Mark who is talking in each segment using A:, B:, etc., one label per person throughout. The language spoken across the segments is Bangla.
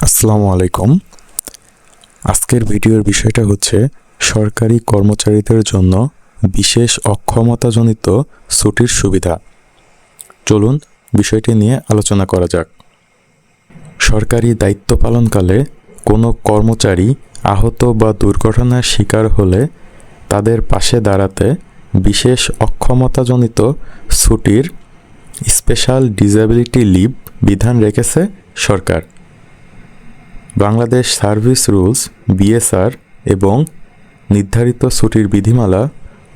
A: আসসালামু আলাইকুম। আজকের ভিডিওর বিষয়টা হচ্ছে সরকারি কর্মচারীদের জন্য বিশেষ অক্ষমতাজনিত ছুটির সুবিধা। চলুন বিষয়টি নিয়ে আলোচনা করা যাক। সরকারি দায়িত্ব পালনকালে কোনো কর্মচারী আহত বা দুর্ঘটনার শিকার হলে তাদের পাশে দাঁড়াতে বিশেষ অক্ষমতাজনিত ছুটির স্পেশাল ডিসেবিলিটি লিভ বিধান রেখেছে সরকার। বাংলাদেশ সার্ভিস রুলস বিএসআর এবং নির্ধারিত ছুটির বিধিমালা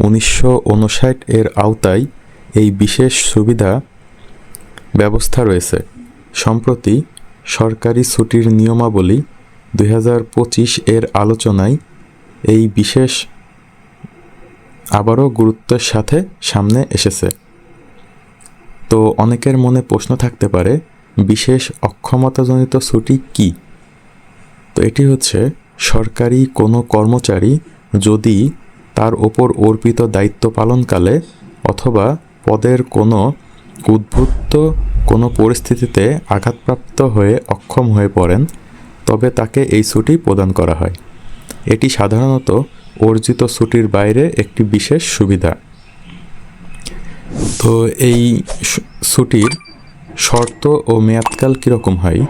A: 1959 এর আওতায় এই বিশেষ সুবিধা ব্যবস্থা রয়েছে। সম্প্রতি সরকারি ছুটির নিয়মাবলী 2025 এর আলোচনায় এই বিশেষ আবারও গুরুত্বের সাথে সামনে এসেছে। তো অনেকের মনে প্রশ্ন থাকতে পারে, বিশেষ অক্ষমতাজনিত ছুটি কী? তো এটি হচ্ছে সরকারি কোনো কর্মচারী যদি তার ওপর অর্পিত দায়িত্ব পালনকালে অথবা পদের কোনো উদ্ভূত কোনো পরিস্থিতিতে আঘাতপ্রাপ্ত হয়ে অক্ষম হয়ে পড়েন, তবে তাকে এই ছুটি প্রদান করা হয়। এটি সাধারণত অর্জিত ছুটির বাইরে একটি বিশেষ সুবিধা। তো এই ছুটির শর্ত ও মেয়াদকাল কীরকম হয়?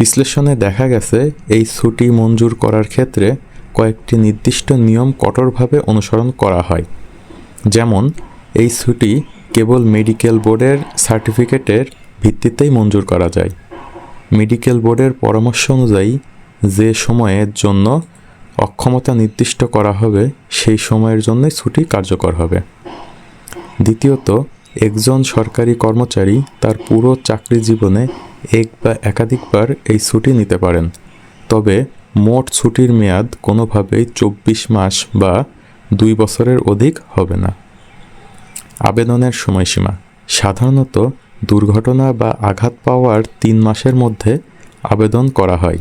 A: বিশ্লেষণে দেখা গেছে এই ছুটি মঞ্জুর করার ক্ষেত্রে কয়েকটি নির্দিষ্ট নিয়ম কঠোরভাবে অনুসরণ করা হয়। যেমন, এই ছুটি কেবল মেডিকেল বোর্ডের সার্টিফিকেটের ভিত্তিতেই মঞ্জুর করা যায়। মেডিকেল বোর্ডের পরামর্শ অনুযায়ী যে সময়ের জন্য অক্ষমতা নির্দিষ্ট করা হবে সেই সময়ের জন্যই ছুটি কার্যকর হবে। দ্বিতীয়ত, একজন সরকারি কর্মচারী তার পুরো চাকরি জীবনে এক বা একাধিকবার এই ছুটি নিতে পারেন, তবে মোট ছুটির মেয়াদ কোনোভাবেই 24 মাস বা 2 বছরের অধিক হবে না। আবেদনের সময়সীমা সাধারণত দুর্ঘটনা বা আঘাত পাওয়ার 3 মাসের মধ্যে আবেদন করা হয়,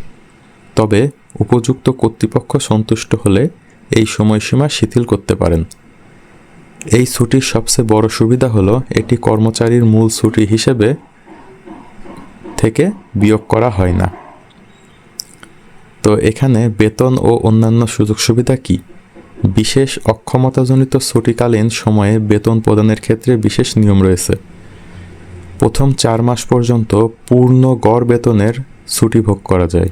A: তবে উপযুক্ত কর্তৃপক্ষ সন্তুষ্ট হলে এই সময়সীমা শিথিল করতে পারেন। এই ছুটির সবচেয়ে বড় সুবিধা হলো এটি কর্মচারীর মূল ছুটি হিসেবে থেকে বিয়োগ করা হয় না। তো এখানে বেতন ও অন্যান্য সুযোগ সুবিধা কি? বিশেষ অক্ষমতাজনিত ছুটিকালীন সময়ে বেতন প্রদানের ক্ষেত্রে বিশেষ নিয়ম রয়েছে। প্রথম 4 মাস পর্যন্ত পূর্ণ গড় বেতনের ছুটি ভোগ করা যায়।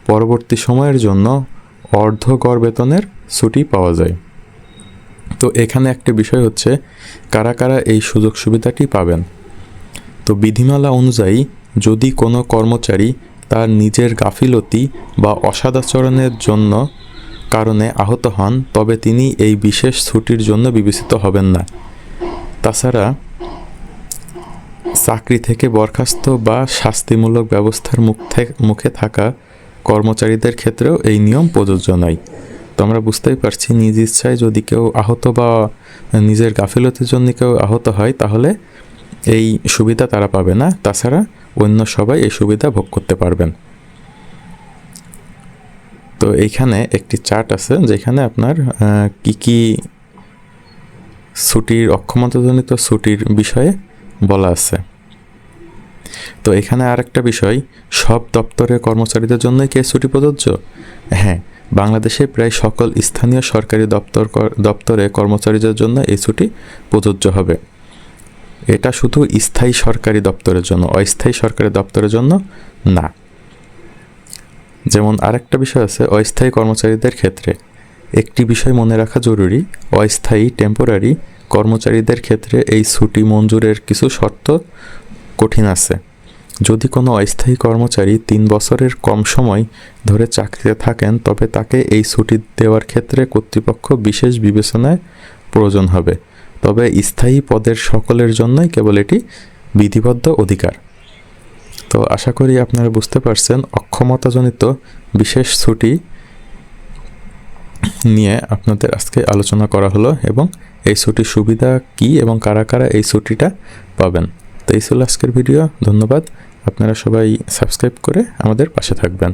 A: পরবর্তী সময়ের জন্য অর্ধ গড় বেতনের ছুটি পাওয়া যায়। তো এখানে একটা বিষয় হচ্ছে কারা কারা এই সুযোগ সুবিধাটি পাবেন। তো বিধিমালা অনুযায়ী যদি কোনো কর্মচারী তার নিজের গাফিলতি বা অসদাচরণের কারণে আহত হন, তবে তিনি এই বিশেষ ছুটির জন্য বিবেচিত হবেন না। তাছাড়া চাকরি থেকে বরখাস্ত বা শাস্তিমূলক ব্যবস্থার মুখে থাকা কর্মচারীদের ক্ষেত্রেও এই নিয়ম প্রযোজ্য নয়। তো আমরা বুঝতেই পারছি, নিজ ইচ্ছায় যদি কেউ আহত বা নিজের গাফিলতির জন্য কেউ আহত হয়, তাহলে এই সুবিধা তারা পাবে না। তাছাড়া অন্য সবাই এই সুবিধা ভোগ করতে পারবেন। তো এইখানে একটি চার্ট আছে যেখানে আপনার কি কি ছুটির অক্ষমতাজনিত ছুটির বিষয়ে বলা আছে। তো এখানে আরেকটা বিষয়, সব দপ্তরের কর্মচারীদের জন্যই কি ছুটি প্রযোজ্য? হ্যাঁ, বাংলাদেশে প্রায় সকল স্থানীয় সরকারি দপ্তরে কর্মচারীদের জন্য এই ছুটি প্রযোজ্য হবে। এটা শুধু স্থায়ী সরকারি দপ্তরের জন্য, অস্থায়ী সরকারি দপ্তরের জন্য না। যেমন আরেকটা বিষয় আছে অস্থায়ী কর্মচারীদের ক্ষেত্রে। একটি বিষয় মনে রাখা জরুরি, অস্থায়ী টেম্পোরারি কর্মচারীদের ক্ষেত্রে এই ছুটি মঞ্জুরের কিছু শর্ত কঠিন আছে। যদি কোনো অস্থায়ী কর্মচারী 3 বছরের কম সময় ধরে চাকরিতে থাকেন, তবে তাকে এই ছুটি দেওয়ার ক্ষেত্রে কর্তৃপক্ষ বিশেষ বিবেচনায় প্রয়োজন হবে। তবে স্থায়ী পদের সকলের জন্যই কেবল এটি বিধিবদ্ধ অধিকার। তো আশা করি আপনারা বুঝতে পারছেন অক্ষমতাজনিত বিশেষ ছুটি নিয়ে আপনাদের আজকে আলোচনা করা হলো এবং এই ছুটির সুবিধা কি এবং কারা কারা এই ছুটিটা পাবেন। তো এই ছিল আজকের ভিডিও। ধন্যবাদ। আপনারা সবাই সাবস্ক্রাইব করে আমাদের পাশে থাকবেন।